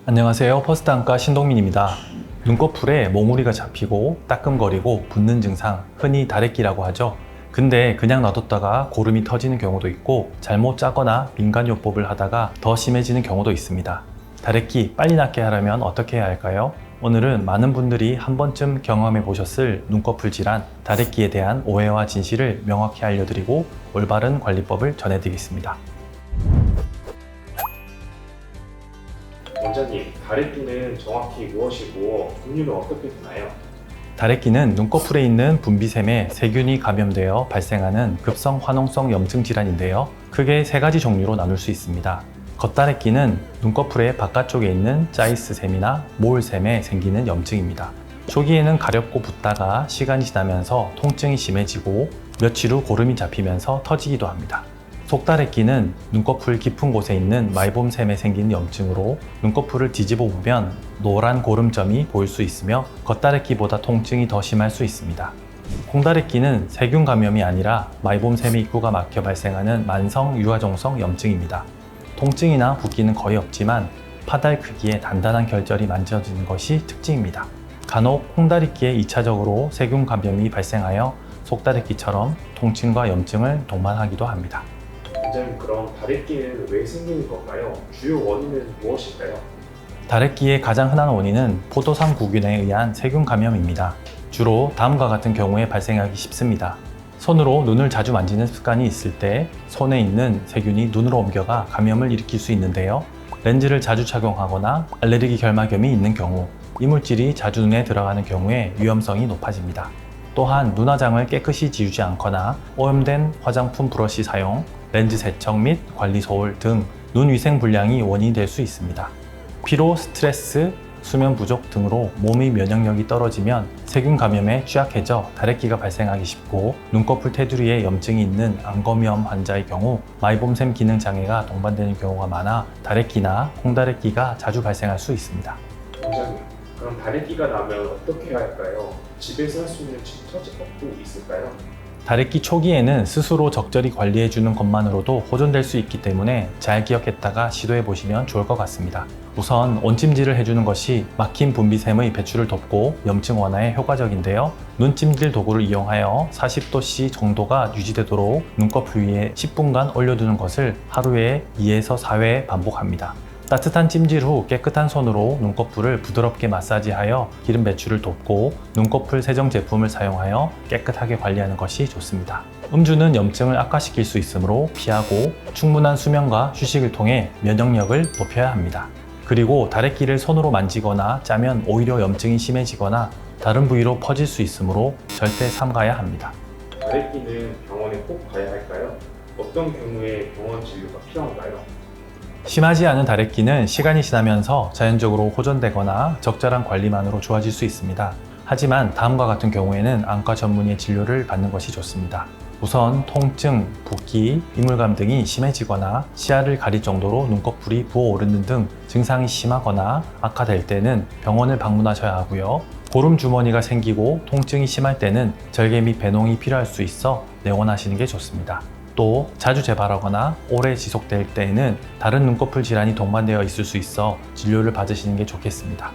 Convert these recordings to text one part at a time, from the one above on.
안녕하세요. 퍼스트 안과 신동민입니다. 눈꺼풀에 몽우리가 잡히고 따끔거리고 붓는 증상, 흔히 다래끼라고 하죠. 근데 그냥 놔뒀다가 고름이 터지는 경우도 있고 잘못 짜거나 민간요법을 하다가 더 심해지는 경우도 있습니다. 다래끼 빨리 낫게 하려면 어떻게 해야 할까요? 오늘은 많은 분들이 한 번쯤 경험해 보셨을 눈꺼풀 질환, 다래끼에 대한 오해와 진실을 명확히 알려드리고 올바른 관리법을 전해드리겠습니다. 원장님, 다래끼는 정확히 무엇이고 종류는 어떻게 되나요? 다래끼는 눈꺼풀에 있는 분비샘에 세균이 감염되어 발생하는 급성 화농성 염증 질환인데요. 크게 세 가지 종류로 나눌 수 있습니다. 겉다래끼는 눈꺼풀의 바깥쪽에 있는 자이스샘이나 모울샘에 생기는 염증입니다. 초기에는 가렵고 붓다가 시간이 지나면서 통증이 심해지고 며칠 후 고름이 잡히면서 터지기도 합니다. 속다래끼는 눈꺼풀 깊은 곳에 있는 마이봄샘에 생긴 염증으로 눈꺼풀을 뒤집어 보면 노란 고름점이 보일 수 있으며 겉다래끼보다 통증이 더 심할 수 있습니다. 콩다래끼는 세균 감염이 아니라 마이봄샘의 입구가 막혀 발생하는 만성 유화종성 염증입니다. 통증이나 붓기는 거의 없지만 파달 크기의 단단한 결절이 만져지는 것이 특징입니다. 간혹 콩다래끼에 2차적으로 세균 감염이 발생하여 속다래끼처럼 통증과 염증을 동반하기도 합니다. 원장님, 그럼 다래끼는 왜 생기는 건가요? 주요 원인은 무엇일까요? 다래끼의 가장 흔한 원인은 포도상 구균에 의한 세균 감염입니다. 주로 다음과 같은 경우에 발생하기 쉽습니다. 손으로 눈을 자주 만지는 습관이 있을 때 손에 있는 세균이 눈으로 옮겨가 감염을 일으킬 수 있는데요. 렌즈를 자주 착용하거나 알레르기 결막염이 있는 경우, 이물질이 자주 눈에 들어가는 경우에 위험성이 높아집니다. 또한 눈화장을 깨끗이 지우지 않거나 오염된 화장품 브러쉬 사용, 렌즈 세척 및 관리 소홀 등 눈 위생 불량이 원인이 될 수 있습니다. 피로, 스트레스, 수면 부족 등으로 몸의 면역력이 떨어지면 세균 감염에 취약해져 다래끼가 발생하기 쉽고 눈꺼풀 테두리에 염증이 있는 안검염 환자의 경우 마이봄샘 기능 장애가 동반되는 경우가 많아 다래끼나 콩다래끼가 자주 발생할 수 있습니다. 원장님, 그럼 다래끼가 나면 어떻게 해야 할까요? 집에서 할 수 있는 처치법도 있을까요? 다래끼 초기에는 스스로 적절히 관리해주는 것만으로도 호전될 수 있기 때문에 잘 기억했다가 시도해 보시면 좋을 것 같습니다. 우선 온찜질을 해주는 것이 막힌 분비샘의 배출을 돕고 염증 완화에 효과적인데요. 눈찜질 도구를 이용하여 40도씨 정도가 유지되도록 눈꺼풀 위에 10분간 올려두는 것을 하루에 2에서 4회 반복합니다. 따뜻한 찜질 후 깨끗한 손으로 눈꺼풀을 부드럽게 마사지하여 기름 배출을 돕고 눈꺼풀 세정 제품을 사용하여 깨끗하게 관리하는 것이 좋습니다. 음주는 염증을 악화시킬 수 있으므로 피하고 충분한 수면과 휴식을 통해 면역력을 높여야 합니다. 그리고 다래끼를 손으로 만지거나 짜면 오히려 염증이 심해지거나 다른 부위로 퍼질 수 있으므로 절대 삼가야 합니다. 다래끼는 병원에 꼭 가야 할까요? 어떤 경우에 병원 진료가 필요한가요? 심하지 않은 다래끼는 시간이 지나면서 자연적으로 호전되거나 적절한 관리만으로 좋아질 수 있습니다. 하지만 다음과 같은 경우에는 안과 전문의의 진료를 받는 것이 좋습니다. 우선 통증, 붓기, 이물감 등이 심해지거나 시야를 가릴 정도로 눈꺼풀이 부어오르는 등 증상이 심하거나 악화될 때는 병원을 방문하셔야 하고요. 고름 주머니가 생기고 통증이 심할 때는 절개 및 배농이 필요할 수 있어 내원하시는 게 좋습니다. 또 자주 재발하거나 오래 지속될 때에는 다른 눈꺼풀 질환이 동반되어 있을 수 있어 진료를 받으시는 게 좋겠습니다.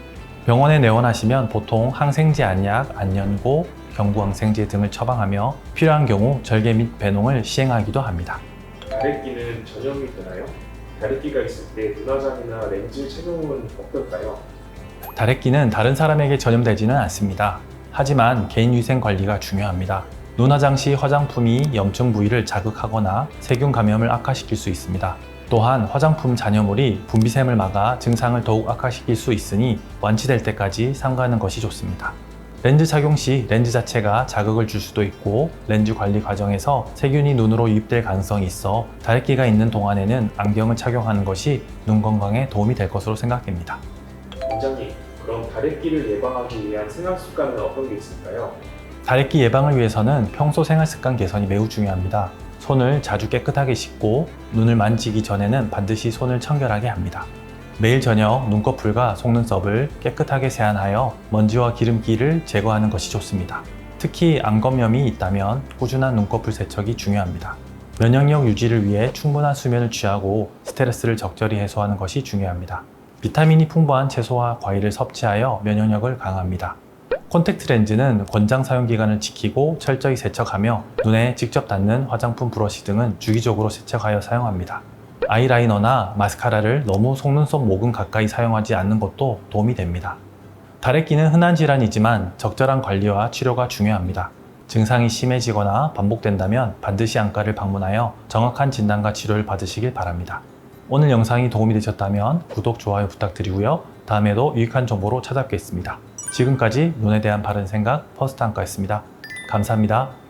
병원에 내원하시면 보통 항생제 안약, 안연고, 경구항생제 등을 처방하며 필요한 경우 절개 및 배농을 시행하기도 합니다. 다래끼는 전염이 되나요? 다래끼가 있을 때 눈화장이나 렌즈 착용은 어떨까요? 다래끼는 다른 사람에게 전염되지는 않습니다. 하지만 개인위생 관리가 중요합니다. 눈화장 시 화장품이 염증 부위를 자극하거나 세균 감염을 악화시킬 수 있습니다. 또한 화장품 잔여물이 분비샘을 막아 증상을 더욱 악화시킬 수 있으니 완치될 때까지 삼가하는 것이 좋습니다. 렌즈 착용 시 렌즈 자체가 자극을 줄 수도 있고 렌즈 관리 과정에서 세균이 눈으로 유입될 가능성이 있어 다래끼가 있는 동안에는 안경을 착용하는 것이 눈 건강에 도움이 될 것으로 생각됩니다. 원장님, 그럼 다래끼를 예방하기 위한 생활 습관은 어떤 게 있을까요? 다래끼 예방을 위해서는 평소 생활 습관 개선이 매우 중요합니다. 손을 자주 깨끗하게 씻고 눈을 만지기 전에는 반드시 손을 청결하게 합니다. 매일 저녁 눈꺼풀과 속눈썹을 깨끗하게 세안하여 먼지와 기름기를 제거하는 것이 좋습니다. 특히 안검염이 있다면 꾸준한 눈꺼풀 세척이 중요합니다. 면역력 유지를 위해 충분한 수면을 취하고 스트레스를 적절히 해소하는 것이 중요합니다. 비타민이 풍부한 채소와 과일을 섭취하여 면역력을 강화합니다. 콘택트 렌즈는 권장 사용 기간을 지키고 철저히 세척하며 눈에 직접 닿는 화장품 브러쉬 등은 주기적으로 세척하여 사용합니다. 아이라이너나 마스카라를 너무 속눈썹 모근 가까이 사용하지 않는 것도 도움이 됩니다. 다래끼는 흔한 질환이지만 적절한 관리와 치료가 중요합니다. 증상이 심해지거나 반복된다면 반드시 안과를 방문하여 정확한 진단과 치료를 받으시길 바랍니다. 오늘 영상이 도움이 되셨다면 구독, 좋아요 부탁드리고요. 다음에도 유익한 정보로 찾아뵙겠습니다. 지금까지 눈에 대한 바른 생각 퍼스트 안과였습니다. 감사합니다.